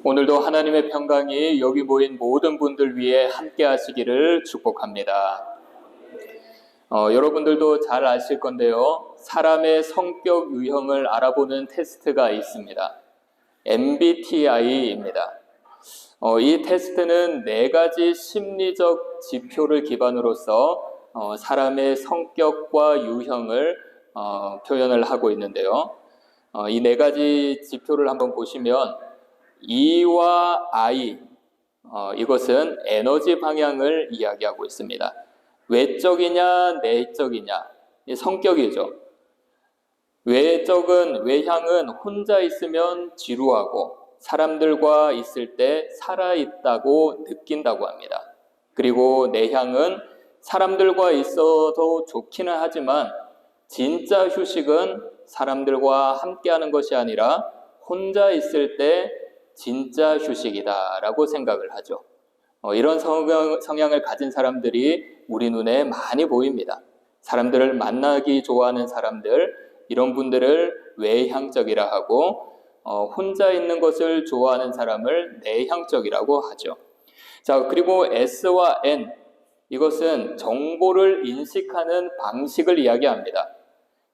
오늘도 하나님의 평강이 여기 모인 모든 분들 위해 함께 하시기를 축복합니다. 여러분들도 잘 아실 건데요. 사람의 성격 유형을 알아보는 테스트가 있습니다. MBTI입니다. 이 테스트는 4가지 심리적 지표를 기반으로서 사람의 성격과 유형을 표현을 하고 있는데요. 이 4가지 지표를 한번 보시면 E와 I, 이것은 에너지 방향을 이야기하고 있습니다. 외적이냐 내적이냐, 성격이죠. 외향은 혼자 있으면 지루하고 사람들과 있을 때 살아있다고 느낀다고 합니다. 그리고 내향은 사람들과 있어도 좋기는 하지만 진짜 휴식은 사람들과 함께하는 것이 아니라 혼자 있을 때 진짜 휴식이다라고 생각을 하죠. 이런 성향을 가진 사람들이 우리 눈에 많이 보입니다. 사람들을 만나기 좋아하는 사람들, 이런 분들을 외향적이라 하고 혼자 있는 것을 좋아하는 사람을 내향적이라고 하죠. 자, 그리고 S와 N, 이것은 정보를 인식하는 방식을 이야기합니다.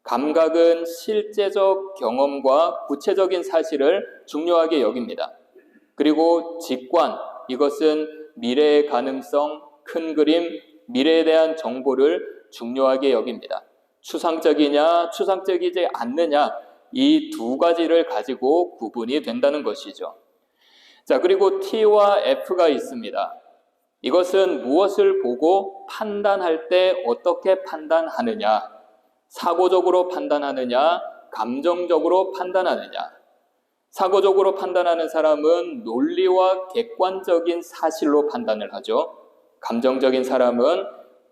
감각은 실제적 경험과 구체적인 사실을 중요하게 여깁니다. 그리고 직관, 이것은 미래의 가능성, 큰 그림, 미래에 대한 정보를 중요하게 여깁니다. 추상적이냐, 추상적이지 않느냐, 이 2가지를 가지고 구분이 된다는 것이죠. 자, 그리고 T와 F가 있습니다. 이것은 무엇을 보고 판단할 때 어떻게 판단하느냐, 사고적으로 판단하느냐, 감정적으로 판단하느냐. 사고적으로 판단하는 사람은 논리와 객관적인 사실로 판단을 하죠. 감정적인 사람은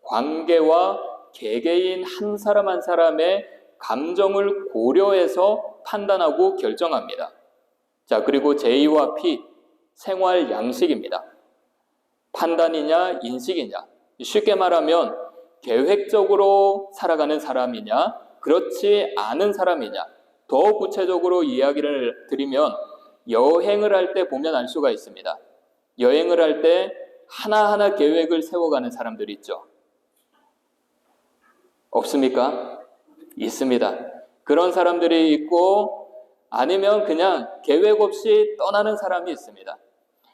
관계와 개개인 한 사람 한 사람의 감정을 고려해서 판단하고 결정합니다. 자, 그리고 J와 P, 생활 양식입니다. 판단이냐, 인식이냐. 쉽게 말하면 계획적으로 살아가는 사람이냐, 그렇지 않은 사람이냐. 더 구체적으로 이야기를 드리면 여행을 할 때 보면 알 수가 있습니다. 여행을 할 때 하나하나 계획을 세워가는 사람들이 있죠. 없습니까? 있습니다. 그런 사람들이 있고 아니면 그냥 계획 없이 떠나는 사람이 있습니다.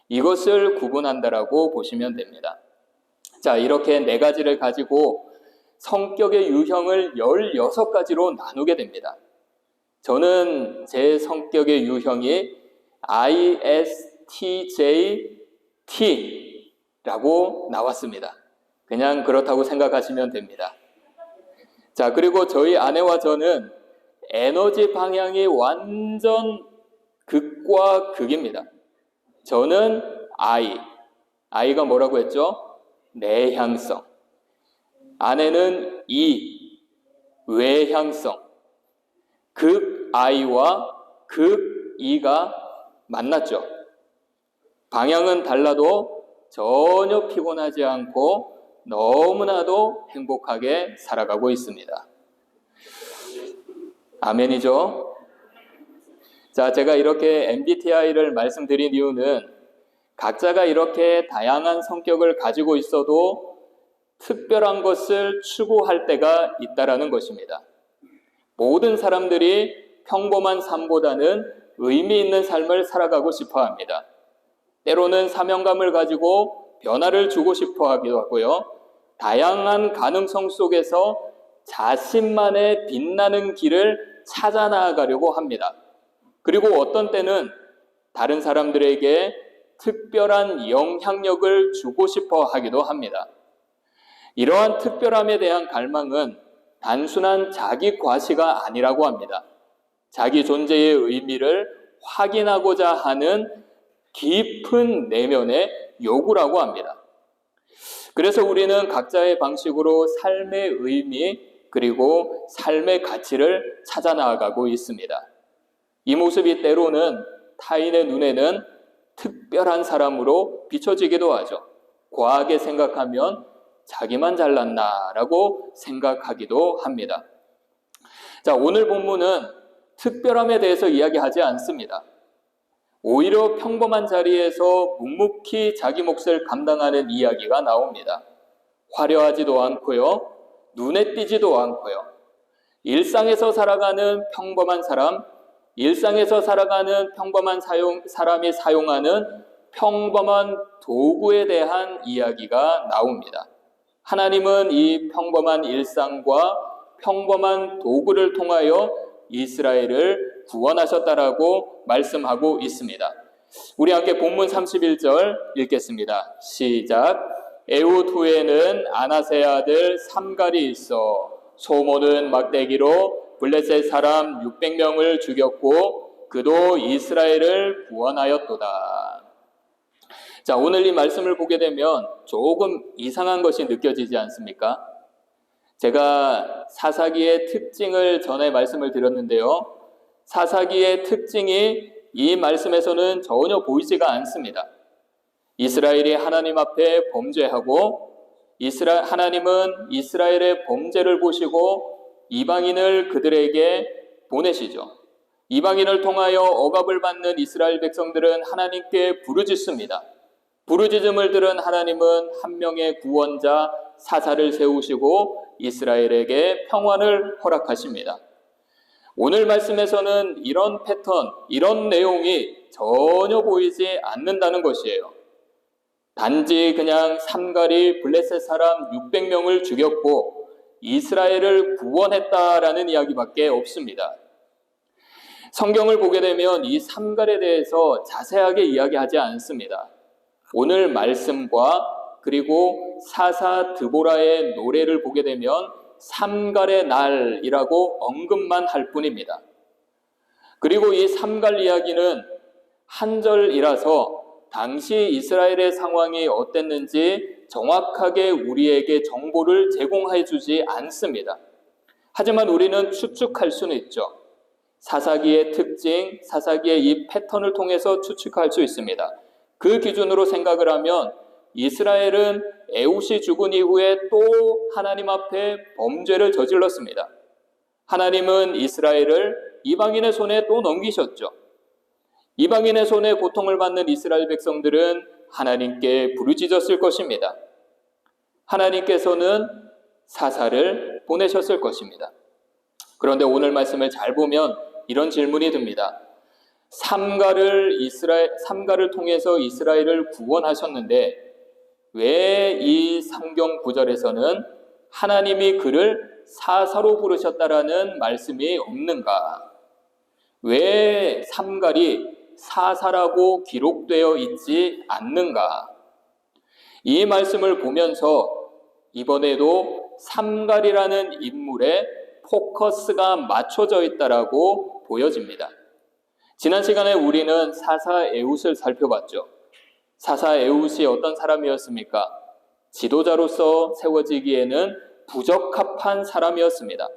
이것을 구분한다라고 보시면 됩니다. 자, 이렇게 4가지를 가지고 성격의 유형을 16가지로 나누게 됩니다. 저는 제 성격의 유형이 ISTJT라고 나왔습니다. 그냥 그렇다고 생각하시면 됩니다. 자, 그리고 저희 아내와 저는 에너지 방향이 완전 극과 극입니다. 저는 I가 뭐라고 했죠? 내향성. 아내는 E, 외향성. 극 I와 극 E가 만났죠. 방향은 달라도 전혀 피곤하지 않고 너무나도 행복하게 살아가고 있습니다. 아멘이죠? 자, 제가 이렇게 MBTI를 말씀드린 이유는 각자가 이렇게 다양한 성격을 가지고 있어도 특별한 것을 추구할 때가 있다라는 것입니다. 모든 사람들이 평범한 삶보다는 의미 있는 삶을 살아가고 싶어 합니다. 때로는 사명감을 가지고 변화를 주고 싶어 하기도 하고요. 다양한 가능성 속에서 자신만의 빛나는 길을 찾아 나아가려고 합니다. 그리고 어떤 때는 다른 사람들에게 특별한 영향력을 주고 싶어 하기도 합니다. 이러한 특별함에 대한 갈망은 단순한 자기 과시가 아니라고 합니다. 자기 존재의 의미를 확인하고자 하는 깊은 내면의 요구라고 합니다. 그래서 우리는 각자의 방식으로 삶의 의미 그리고 삶의 가치를 찾아 나아가고 있습니다. 이 모습이 때로는 타인의 눈에는 특별한 사람으로 비춰지기도 하죠. 과하게 생각하면 자기만 잘났나라고 생각하기도 합니다. 자, 오늘 본문은 특별함에 대해서 이야기하지 않습니다. 오히려 평범한 자리에서 묵묵히 자기 몫을 감당하는 이야기가 나옵니다. 화려하지도 않고요. 눈에 띄지도 않고요. 일상에서 살아가는 평범한 사람, 일상에서 살아가는 평범한 사람이 사용하는 평범한 도구에 대한 이야기가 나옵니다. 하나님은 이 평범한 일상과 평범한 도구를 통하여 이스라엘을 구원하셨다라고 말씀하고 있습니다. 우리 함께 본문 31절 읽겠습니다. 시작. 에훗 후에는 아나세 아들 삼갈이 있어 소모는 막대기로 블레셋 사람 600명을 죽였고 그도 이스라엘을 구원하였도다. 자, 오늘 이 말씀을 보게 되면 조금 이상한 것이 느껴지지 않습니까? 제가 사사기의 특징을 전에 말씀을 드렸는데요. 사사기의 특징이 이 말씀에서는 전혀 보이지가 않습니다. 이스라엘이 하나님 앞에 범죄하고 하나님은 이스라엘의 범죄를 보시고 이방인을 그들에게 보내시죠. 이방인을 통하여 억압을 받는 이스라엘 백성들은 하나님께 부르짖습니다. 부르짖음을 들은 하나님은 한 명의 구원자 사사를 세우시고 이스라엘에게 평안을 허락하십니다. 오늘 말씀에서는 이런 패턴, 이런 내용이 전혀 보이지 않는다는 것이에요. 단지 그냥 삼갈이 블레셋 사람 600명을 죽였고 이스라엘을 구원했다라는 이야기밖에 없습니다. 성경을 보게 되면 이 삼갈에 대해서 자세하게 이야기하지 않습니다. 오늘 말씀과 그리고 사사 드보라의 노래를 보게 되면 삼갈의 날이라고 언급만 할 뿐입니다. 그리고 이 삼갈 이야기는 한 절이라서 당시 이스라엘의 상황이 어땠는지 정확하게 우리에게 정보를 제공해 주지 않습니다. 하지만 우리는 추측할 수는 있죠. 사사기의 특징, 사사기의 이 패턴을 통해서 추측할 수 있습니다. 그 기준으로 생각을 하면 이스라엘은 에훗이 죽은 이후에 또 하나님 앞에 범죄를 저질렀습니다. 하나님은 이스라엘을 이방인의 손에 또 넘기셨죠. 이방인의 손에 고통을 받는 이스라엘 백성들은 하나님께 부르짖었을 것입니다. 하나님께서는 사사를 보내셨을 것입니다. 그런데 오늘 말씀을 잘 보면 이런 질문이 듭니다. 삼갈을 통해서 이스라엘을 구원하셨는데 왜 이 성경 구절에서는 하나님이 그를 사사로 부르셨다라는 말씀이 없는가? 왜 삼갈이 사사라고 기록되어 있지 않는가? 이 말씀을 보면서 이번에도 삼갈이라는 인물에 포커스가 맞춰져 있다라고 보여집니다. 지난 시간에 우리는 사사 에훗을 살펴봤죠. 사사 에훗이 어떤 사람이었습니까? 지도자로서 세워지기에는 부적합한 사람이었습니다.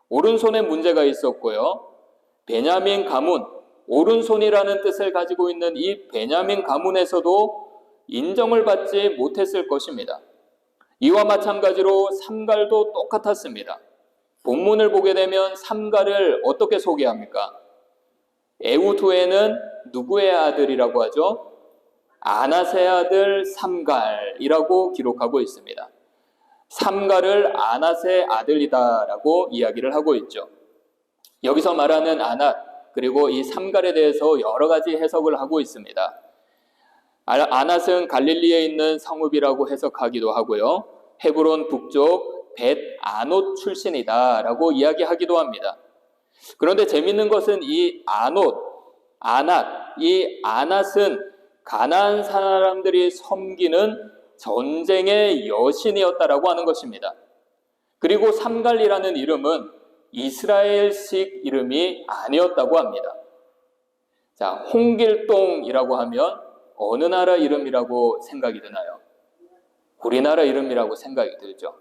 오른손에 문제가 있었고요. 베냐민 가문, 오른손이라는 뜻을 가지고 있는 이 베냐민 가문에서도 인정을 받지 못했을 것입니다. 이와 마찬가지로 삼갈도 똑같았습니다. 본문을 보게 되면 삼갈을 어떻게 소개합니까? 에훗 후에는 누구의 아들이라고 하죠? 아나세 아들 삼갈이라고 기록하고 있습니다. 삼갈을 아나세 아들이다라고 이야기를 하고 있죠. 여기서 말하는 아낫 그리고 이 삼갈에 대해서 여러 가지 해석을 하고 있습니다. 아낫은 갈릴리에 있는 성읍이라고 해석하기도 하고요. 헤브론 북쪽 벳 아노 출신이다라고 이야기하기도 합니다. 그런데 재밌는 것은 이 아낫, 이 아낫은 가나안 사람들이 섬기는 전쟁의 여신이었다라고 하는 것입니다. 그리고 삼갈이라는 이름은 이스라엘식 이름이 아니었다고 합니다. 자, 홍길동이라고 하면 어느 나라 이름이라고 생각이 드나요? 우리나라 이름이라고 생각이 들죠.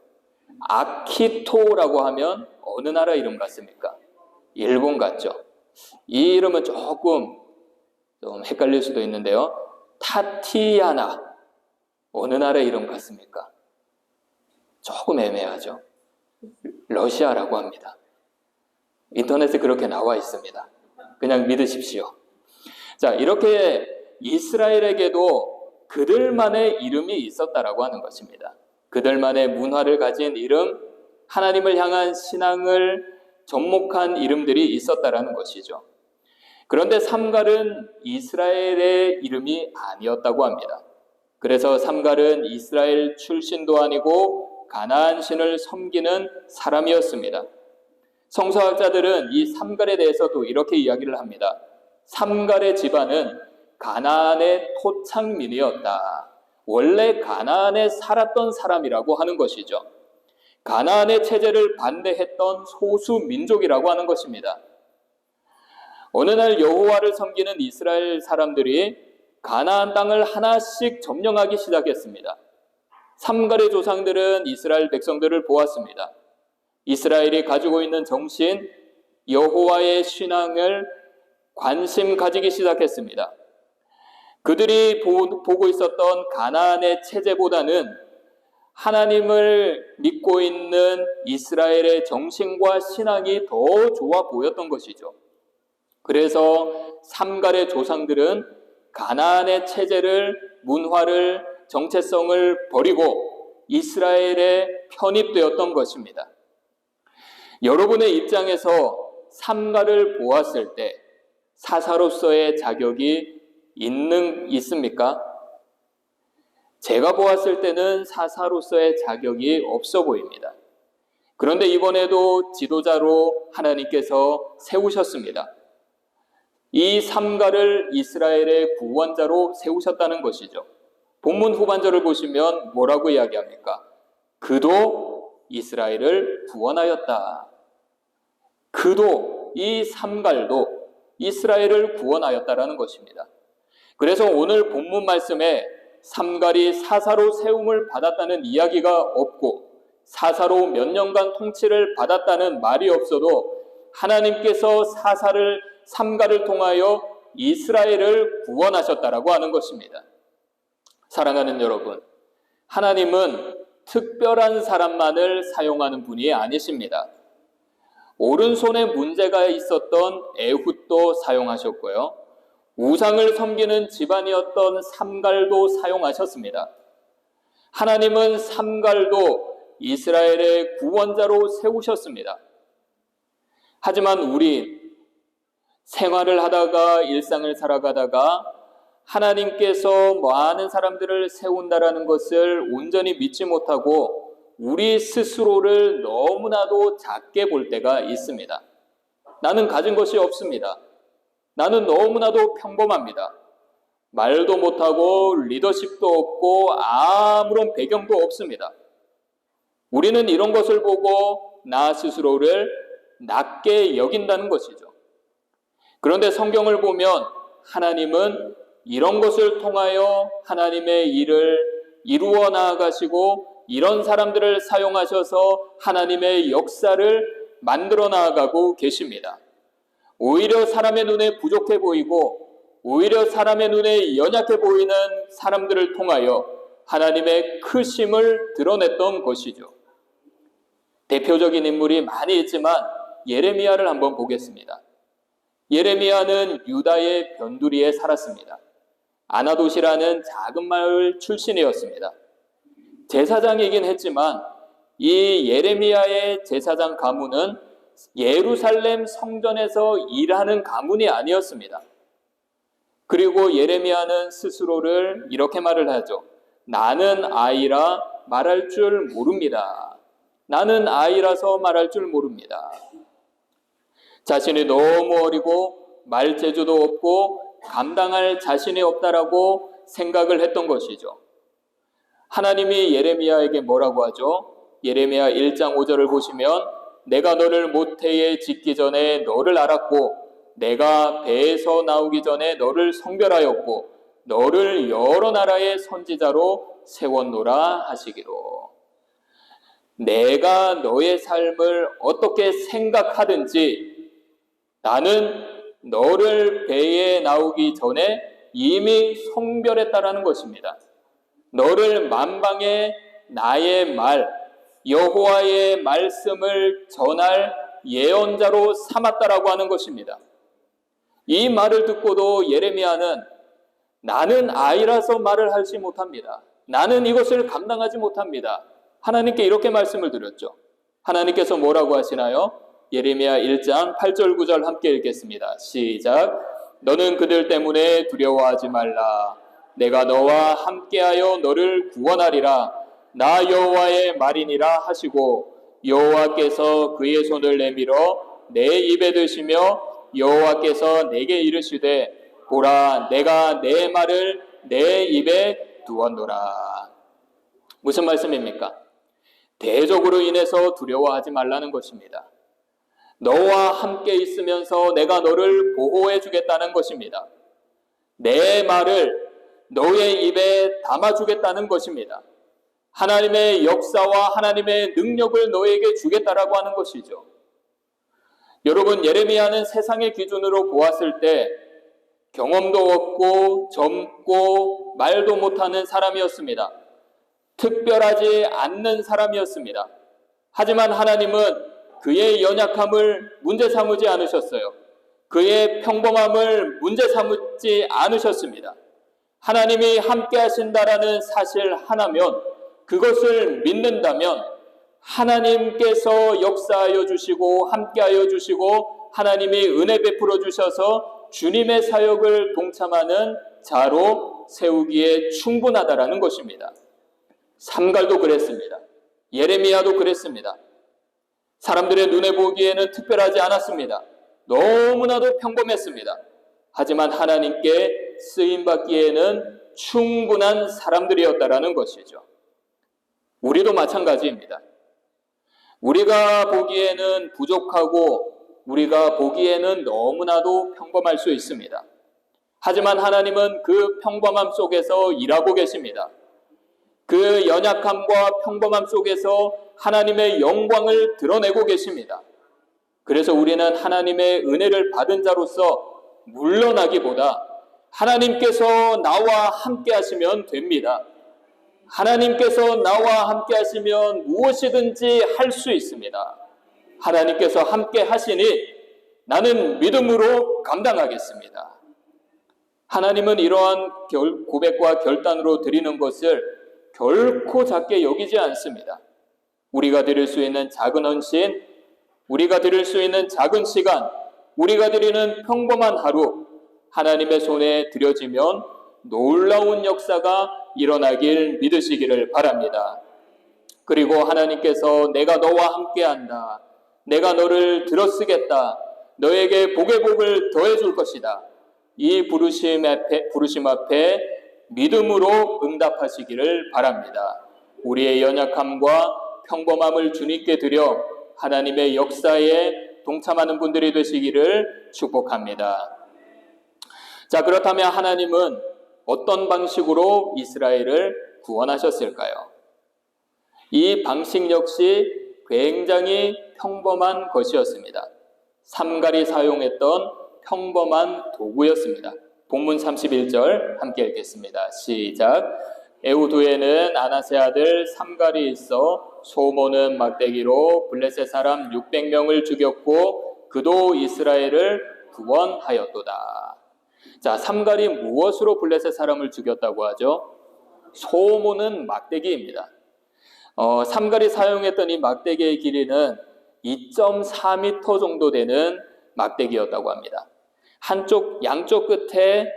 아키토라고 하면 어느 나라 이름 같습니까? 일본 같죠. 이 이름은 조금 좀 헷갈릴 수도 있는데요. 타티아나 어느 나라 이름 같습니까? 조금 애매하죠. 러시아라고 합니다. 인터넷에 그렇게 나와 있습니다. 그냥 믿으십시오. 자, 이렇게 이스라엘에게도 그들만의 이름이 있었다라고 하는 것입니다. 그들만의 문화를 가진 이름, 하나님을 향한 신앙을 접목한 이름들이 있었다라는 것이죠. 그런데 삼갈은 이스라엘의 이름이 아니었다고 합니다. 그래서 삼갈은 이스라엘 출신도 아니고 가나안 신을 섬기는 사람이었습니다. 성서학자들은 이 삼갈에 대해서도 이렇게 이야기를 합니다. 삼갈의 집안은 가나안의 토착민이었다. 원래 가나안에 살았던 사람이라고 하는 것이죠. 가나안의 체제를 반대했던 소수 민족이라고 하는 것입니다. 어느 날 여호와를 섬기는 이스라엘 사람들이 가나안 땅을 하나씩 점령하기 시작했습니다. 삼갈의 조상들은 이스라엘 백성들을 보았습니다. 이스라엘이 가지고 있는 정신, 여호와의 신앙을 관심 가지기 시작했습니다. 그들이 보고 있었던 가나안의 체제보다는 하나님을 믿고 있는 이스라엘의 정신과 신앙이 더 좋아 보였던 것이죠. 그래서 삼갈의 조상들은 가나안의 체제를, 문화를, 정체성을 버리고 이스라엘에 편입되었던 것입니다. 여러분의 입장에서 삼갈을 보았을 때 사사로서의 자격이 있습니까? 제가 보았을 때는 사사로서의 자격이 없어 보입니다. 그런데 이번에도 지도자로 하나님께서 세우셨습니다. 이 삼갈을 이스라엘의 구원자로 세우셨다는 것이죠. 본문 후반절을 보시면 뭐라고 이야기합니까? 그도 이스라엘을 구원하였다. 그도, 이 삼갈도 이스라엘을 구원하였다라는 것입니다. 그래서 오늘 본문 말씀에 삼갈이 사사로 세움을 받았다는 이야기가 없고 사사로 몇 년간 통치를 받았다는 말이 없어도 하나님께서 삼갈을 통하여 이스라엘을 구원하셨다라고 하는 것입니다. 사랑하는 여러분, 하나님은 특별한 사람만을 사용하는 분이 아니십니다. 오른손에 문제가 있었던 에훗도 사용하셨고요. 우상을 섬기는 집안이었던 삼갈도 사용하셨습니다. 하나님은 삼갈도 이스라엘의 구원자로 세우셨습니다. 하지만 우리 생활을 하다가 일상을 살아가다가 하나님께서 많은 사람들을 세운다라는 것을 온전히 믿지 못하고 우리 스스로를 너무나도 작게 볼 때가 있습니다. 나는 가진 것이 없습니다. 나는 너무나도 평범합니다. 말도 못하고 리더십도 없고 아무런 배경도 없습니다. 우리는 이런 것을 보고 나 스스로를 낮게 여긴다는 것이죠. 그런데 성경을 보면 하나님은 이런 것을 통하여 하나님의 일을 이루어 나아가시고 이런 사람들을 사용하셔서 하나님의 역사를 만들어 나아가고 계십니다. 오히려 사람의 눈에 부족해 보이고 오히려 사람의 눈에 연약해 보이는 사람들을 통하여 하나님의 크심을 드러냈던 것이죠. 대표적인 인물이 많이 있지만 예레미야를 한번 보겠습니다. 예레미야는 유다의 변두리에 살았습니다. 아나돗이라는 작은 마을 출신이었습니다. 제사장이긴 했지만 이 예레미야의 제사장 가문은 예루살렘 성전에서 일하는 가문이 아니었습니다. 그리고 예레미야는 스스로를 이렇게 말을 하죠. 나는 아이라 말할 줄 모릅니다. 나는 아이라서 말할 줄 모릅니다. 자신이 너무 어리고 말재주도 없고 감당할 자신이 없다라고 생각을 했던 것이죠. 하나님이 예레미야에게 뭐라고 하죠? 예레미야 1장 5절을 보시면 내가 너를 모태에 짓기 전에 너를 알았고 내가 배에서 나오기 전에 너를 성별하였고 너를 여러 나라의 선지자로 세웠노라 하시기로. 내가 너의 삶을 어떻게 생각하든지 나는 너를 배에 나오기 전에 이미 성별했다라는 것입니다. 너를 만방에 나의 말, 여호와의 말씀을 전할 예언자로 삼았다라고 하는 것입니다. 이 말을 듣고도 예레미야는 나는 아이라서 말을 하지 못합니다. 나는 이것을 감당하지 못합니다. 하나님께 이렇게 말씀을 드렸죠. 하나님께서 뭐라고 하시나요? 예레미야 1장 8절 9절 함께 읽겠습니다. 시작. 너는 그들 때문에 두려워하지 말라. 내가 너와 함께하여 너를 구원하리라. 나 여호와의 말이니라 하시고 여호와께서 그의 손을 내밀어 내 입에 드시며 여호와께서 내게 이르시되 보라 내가 내 말을 내 입에 두었노라. 무슨 말씀입니까? 대적으로 인해서 두려워하지 말라는 것입니다. 너와 함께 있으면서 내가 너를 보호해 주겠다는 것입니다. 내 말을 너의 입에 담아주겠다는 것입니다. 하나님의 역사와 하나님의 능력을 너에게 주겠다라고 하는 것이죠. 여러분, 예레미야는 세상의 기준으로 보았을 때 경험도 없고 젊고 말도 못하는 사람이었습니다. 특별하지 않는 사람이었습니다. 하지만 하나님은 그의 연약함을 문제 삼지 않으셨어요. 그의 평범함을 문제 삼지 않으셨습니다. 하나님이 함께 하신다라는 사실 하나면, 그것을 믿는다면 하나님께서 역사하여 주시고 함께하여 주시고 하나님이 은혜 베풀어 주셔서 주님의 사역을 동참하는 자로 세우기에 충분하다라는 것입니다. 삼갈도 그랬습니다. 예레미야도 그랬습니다. 사람들의 눈에 보기에는 특별하지 않았습니다. 너무나도 평범했습니다. 하지만 하나님께 쓰임받기에는 충분한 사람들이었다라는 것이죠. 우리도 마찬가지입니다. 우리가 보기에는 부족하고 우리가 보기에는 너무나도 평범할 수 있습니다. 하지만 하나님은 그 평범함 속에서 일하고 계십니다. 그 연약함과 평범함 속에서 하나님의 영광을 드러내고 계십니다. 그래서 우리는 하나님의 은혜를 받은 자로서 물러나기보다 하나님께서 나와 함께 하시면 됩니다. 하나님께서 나와 함께 하시면 무엇이든지 할 수 있습니다. 하나님께서 함께 하시니 나는 믿음으로 감당하겠습니다. 하나님은 이러한 고백과 결단으로 드리는 것을 결코 작게 여기지 않습니다. 우리가 드릴 수 있는 작은 헌신, 우리가 드릴 수 있는 작은 시간, 우리가 드리는 평범한 하루, 하나님의 손에 드려지면 놀라운 역사가 일어나길 믿으시기를 바랍니다. 그리고 하나님께서 내가 너와 함께한다, 내가 너를 들어쓰겠다, 너에게 복의 복을 더해줄 것이다, 이 부르심 앞에 믿음으로 응답하시기를 바랍니다. 우리의 연약함과 평범함을 주님께 드려 하나님의 역사에 동참하는 분들이 되시기를 축복합니다. 자, 그렇다면 하나님은 어떤 방식으로 이스라엘을 구원하셨을까요? 이 방식 역시 굉장히 평범한 것이었습니다. 삼갈이 사용했던 평범한 도구였습니다. 본문 31절 함께 읽겠습니다. 시작. 에후드에는 아나세 아들 삼갈이 있어 소모는 막대기로 블레셋 사람 600명을 죽였고 그도 이스라엘을 구원하였도다. 자, 삼갈이 무엇으로 블레셋 사람을 죽였다고 하죠? 소모는 막대기입니다. 삼갈이 사용했던 이 막대기의 길이는 2.4m 정도 되는 막대기였다고 합니다. 양쪽 끝에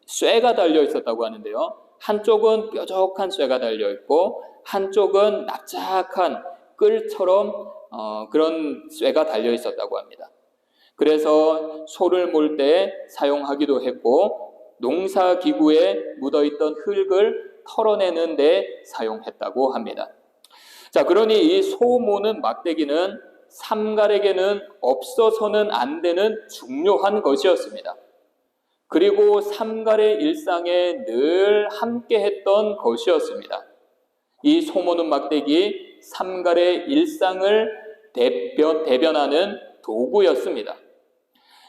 쇠가 달려 있었다고 하는데요. 한쪽은 뾰족한 쇠가 달려 있고 한쪽은 납작한 끌처럼 그런 쇠가 달려 있었다고 합니다. 그래서 소를 몰 때 사용하기도 했고 농사기구에 묻어있던 흙을 털어내는 데 사용했다고 합니다. 자, 그러니 이 소모는 막대기는 삼갈에게는 없어서는 안 되는 중요한 것이었습니다. 그리고 삼갈의 일상에 늘 함께했던 것이었습니다. 이 소모는 막대기, 삼갈의 일상을 대변하는 도구였습니다.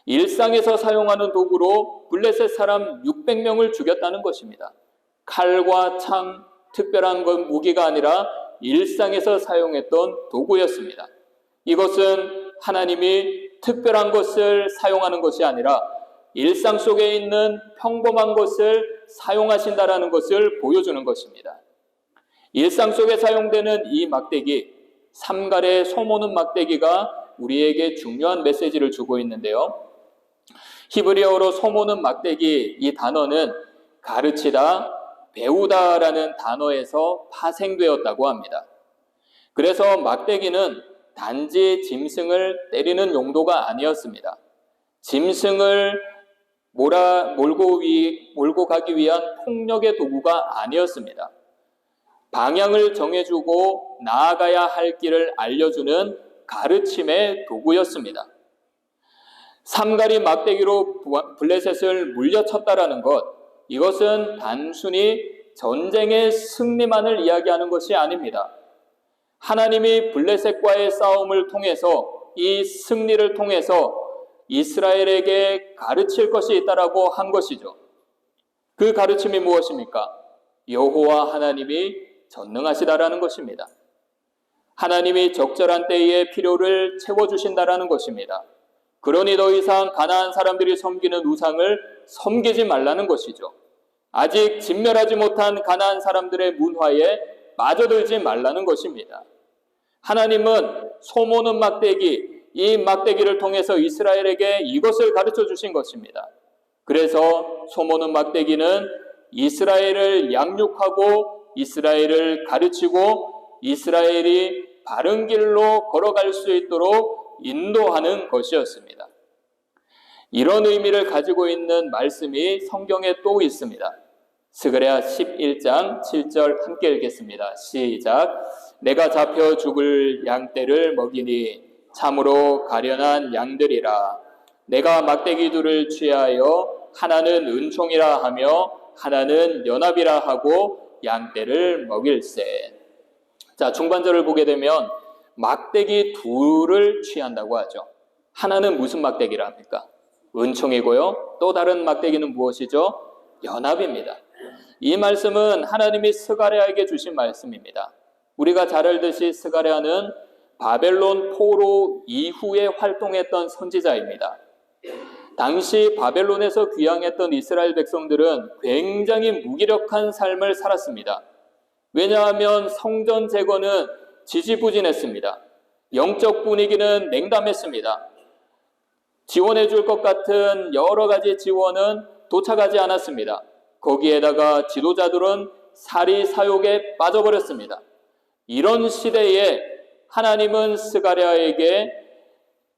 일상에서 사용하는 도구로 블레셋 사람 600명을 죽였다는 것입니다. 칼과 창, 특별한 무기가 아니라 일상에서 사용했던 도구였습니다. 이것은 하나님이 특별한 것을 사용하는 것이 아니라 일상 속에 있는 평범한 것을 사용하신다라는 것을 보여주는 것입니다. 일상 속에 사용되는 이 막대기, 삼갈의 소모는 막대기가 우리에게 중요한 메시지를 주고 있는데요. 히브리어로 소모는 막대기, 이 단어는 가르치다, 배우다라는 단어에서 파생되었다고 합니다. 그래서 막대기는 단지 짐승을 때리는 용도가 아니었습니다. 짐승을 몰고 가기 위한 폭력의 도구가 아니었습니다. 방향을 정해주고 나아가야 할 길을 알려주는 가르침의 도구였습니다. 삼갈이 막대기로 블레셋을 물려쳤다라는 것, 이것은 단순히 전쟁의 승리만을 이야기하는 것이 아닙니다. 하나님이 블레셋과의 싸움을 통해서, 이 승리를 통해서 이스라엘에게 가르칠 것이 있다라고 한 것이죠. 그 가르침이 무엇입니까? 여호와 하나님이 전능하시다라는 것입니다. 하나님이 적절한 때에 필요를 채워주신다라는 것입니다. 그러니 더 이상 가나안 사람들이 섬기는 우상을 섬기지 말라는 것이죠. 아직 진멸하지 못한 가나안 사람들의 문화에 빠져들지 말라는 것입니다. 하나님은 소모는 막대기, 이 막대기를 통해서 이스라엘에게 이것을 가르쳐 주신 것입니다. 그래서 소모는 막대기는 이스라엘을 양육하고 이스라엘을 가르치고 이스라엘이 바른 길로 걸어갈 수 있도록 인도하는 것이었습니다. 이런 의미를 가지고 있는 말씀이 성경에 또 있습니다. 스가랴 11장 7절 함께 읽겠습니다. 시작. 내가 잡혀 죽을 양떼를 먹이니 참으로 가련한 양들이라. 내가 막대기 둘을 취하여 하나는 은총이라 하며 하나는 연합이라 하고 양떼를 먹일세. 자, 중반절을 보게 되면 막대기 둘을 취한다고 하죠. 하나는 무슨 막대기라 합니까? 은총이고요. 또 다른 막대기는 무엇이죠? 연합입니다. 이 말씀은 하나님이 스가랴에게 주신 말씀입니다. 우리가 잘 알듯이 스가랴는 바벨론 포로 이후에 활동했던 선지자입니다. 당시 바벨론에서 귀향했던 이스라엘 백성들은 굉장히 무기력한 삶을 살았습니다. 왜냐하면 성전 재건은 지지부진했습니다. 영적 분위기는 냉담했습니다. 지원해 줄 것 같은 여러 가지 지원은 도착하지 않았습니다. 거기에다가 지도자들은 사리 사욕에 빠져버렸습니다. 이런 시대에 하나님은 스가랴에게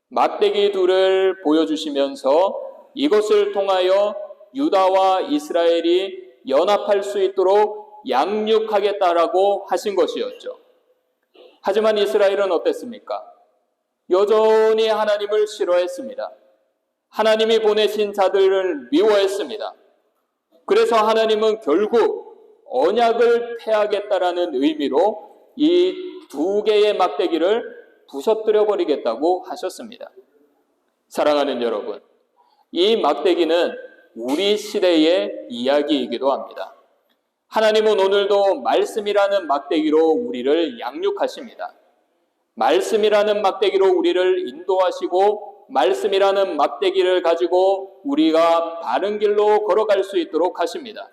막대기 둘을 보여주시면서 이것을 통하여 유다와 이스라엘이 연합할 수 있도록 양육하겠다라고 하신 것이었죠. 하지만 이스라엘은 어땠습니까? 여전히 하나님을 싫어했습니다. 하나님이 보내신 자들을 미워했습니다. 그래서 하나님은 결국 언약을 폐하겠다라는 의미로 이 두 개의 막대기를 부서뜨려 버리겠다고 하셨습니다. 사랑하는 여러분, 이 막대기는 우리 시대의 이야기이기도 합니다. 하나님은 오늘도 말씀이라는 막대기로 우리를 양육하십니다. 말씀이라는 막대기로 우리를 인도하시고 말씀이라는 막대기를 가지고 우리가 바른 길로 걸어갈 수 있도록 하십니다.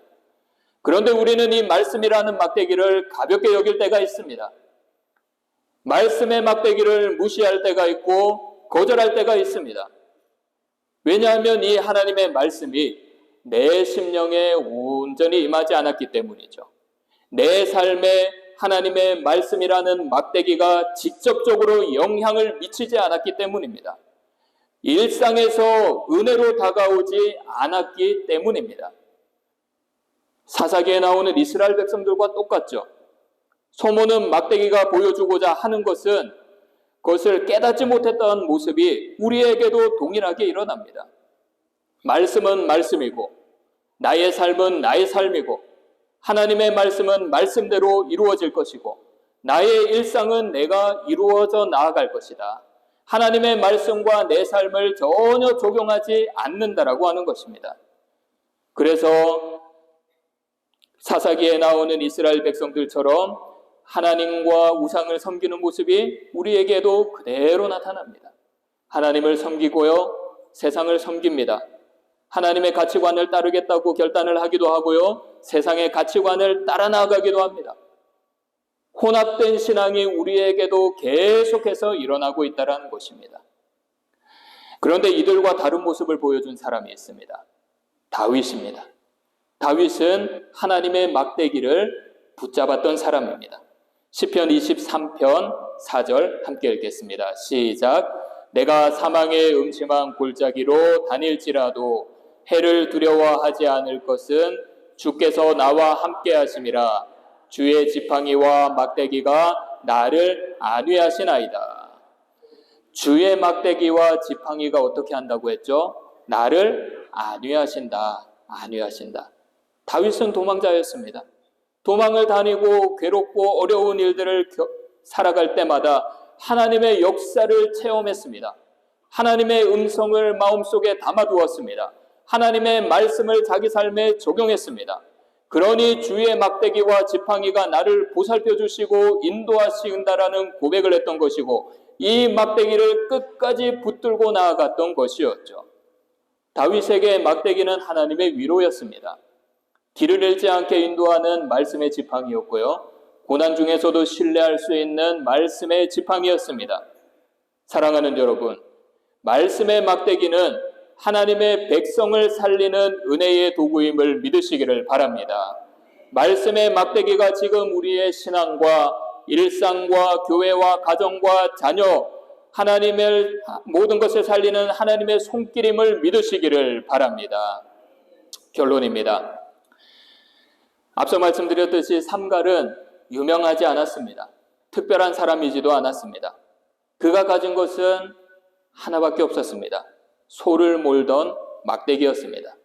그런데 우리는 이 말씀이라는 막대기를 가볍게 여길 때가 있습니다. 말씀의 막대기를 무시할 때가 있고 거절할 때가 있습니다. 왜냐하면 이 하나님의 말씀이 내 심령에 온전히 임하지 않았기 때문이죠. 내 삶에 하나님의 말씀이라는 막대기가 직접적으로 영향을 미치지 않았기 때문입니다. 일상에서 은혜로 다가오지 않았기 때문입니다. 사사기에 나오는 이스라엘 백성들과 똑같죠. 소모는 막대기가 보여주고자 하는 것은 그것을 깨닫지 못했던 모습이 우리에게도 동일하게 일어납니다. 말씀은 말씀이고 나의 삶은 나의 삶이고 하나님의 말씀은 말씀대로 이루어질 것이고 나의 일상은 내가 이루어져 나아갈 것이다. 하나님의 말씀과 내 삶을 전혀 적용하지 않는다라고 하는 것입니다. 그래서 사사기에 나오는 이스라엘 백성들처럼 하나님과 우상을 섬기는 모습이 우리에게도 그대로 나타납니다. 하나님을 섬기고요, 세상을 섬깁니다. 하나님의 가치관을 따르겠다고 결단을 하기도 하고요, 세상의 가치관을 따라 나아가기도 합니다. 혼합된 신앙이 우리에게도 계속해서 일어나고 있다는 것입니다. 그런데 이들과 다른 모습을 보여준 사람이 있습니다. 다윗입니다. 다윗은 하나님의 막대기를 붙잡았던 사람입니다. 시편 23편 4절 함께 읽겠습니다. 시작. 내가 사망의 음침한 골짜기로 다닐지라도 해를 두려워하지 않을 것은 주께서 나와 함께 하심이라. 주의 지팡이와 막대기가 나를 안위하시나이다. 주의 막대기와 지팡이가 어떻게 한다고 했죠? 나를 안위하신다. 안위하신다. 다윗은 도망자였습니다. 도망을 다니고 괴롭고 어려운 일들을 살아갈 때마다 하나님의 역사를 체험했습니다. 하나님의 음성을 마음속에 담아두었습니다. 하나님의 말씀을 자기 삶에 적용했습니다. 그러니 주의 막대기와 지팡이가 나를 보살펴 주시고 인도하신다라는 고백을 했던 것이고, 이 막대기를 끝까지 붙들고 나아갔던 것이었죠. 다윗에게 막대기는 하나님의 위로였습니다. 길을 잃지 않게 인도하는 말씀의 지팡이였고요, 고난 중에서도 신뢰할 수 있는 말씀의 지팡이였습니다. 사랑하는 여러분, 말씀의 막대기는 하나님의 백성을 살리는 은혜의 도구임을 믿으시기를 바랍니다. 말씀의 막대기가 지금 우리의 신앙과 일상과 교회와 가정과 자녀, 하나님을 모든 것을 살리는 하나님의 손길임을 믿으시기를 바랍니다. 결론입니다. 앞서 말씀드렸듯이 삼갈은 유명하지 않았습니다. 특별한 사람이지도 않았습니다. 그가 가진 것은 하나밖에 없었습니다. 소를 몰던 막대기였습니다.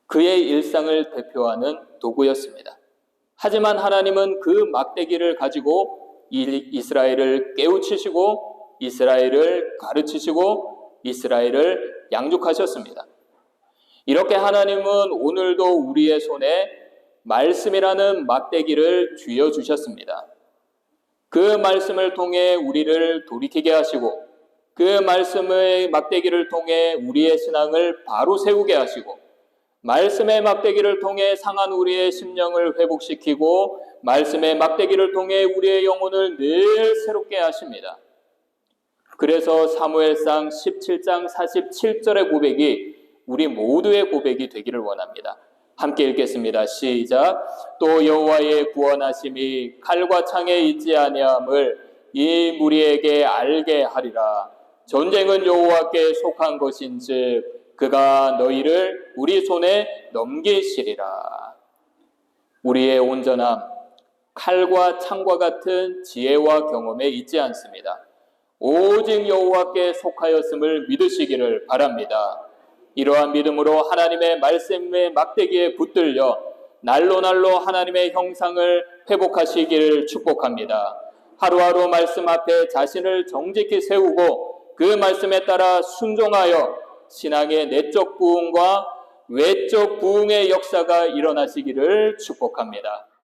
그의 일상을 대표하는 도구였습니다. 하지만 하나님은 그 막대기를 가지고 이스라엘을 깨우치시고 이스라엘을 가르치시고 이스라엘을 양육하셨습니다. 이렇게 하나님은 오늘도 우리의 손에 말씀이라는 막대기를 쥐어주셨습니다. 그 말씀을 통해 우리를 돌이키게 하시고, 그 말씀의 막대기를 통해 우리의 신앙을 바로 세우게 하시고, 말씀의 막대기를 통해 상한 우리의 심령을 회복시키고, 말씀의 막대기를 통해 우리의 영혼을 늘 새롭게 하십니다. 그래서 사무엘상 17장 47절의 고백이 우리 모두의 고백이 되기를 원합니다. 함께 읽겠습니다. 시작. 또 여호와의 구원하심이 칼과 창에 있지 아니함을 이 무리에게 알게 하리라. 전쟁은 여호와께 속한 것인즉 그가 너희를 우리 손에 넘기시리라. 우리의 온전함, 칼과 창과 같은 지혜와 경험에 있지 않습니다. 오직 여호와께 속하였음을 믿으시기를 바랍니다. 이러한 믿음으로 하나님의 말씀의 막대기에 붙들려 날로 하나님의 형상을 회복하시기를 축복합니다. 하루하루 말씀 앞에 자신을 정직히 세우고 그 말씀에 따라 순종하여 신앙의 내적 부흥과 외적 부흥의 역사가 일어나시기를 축복합니다.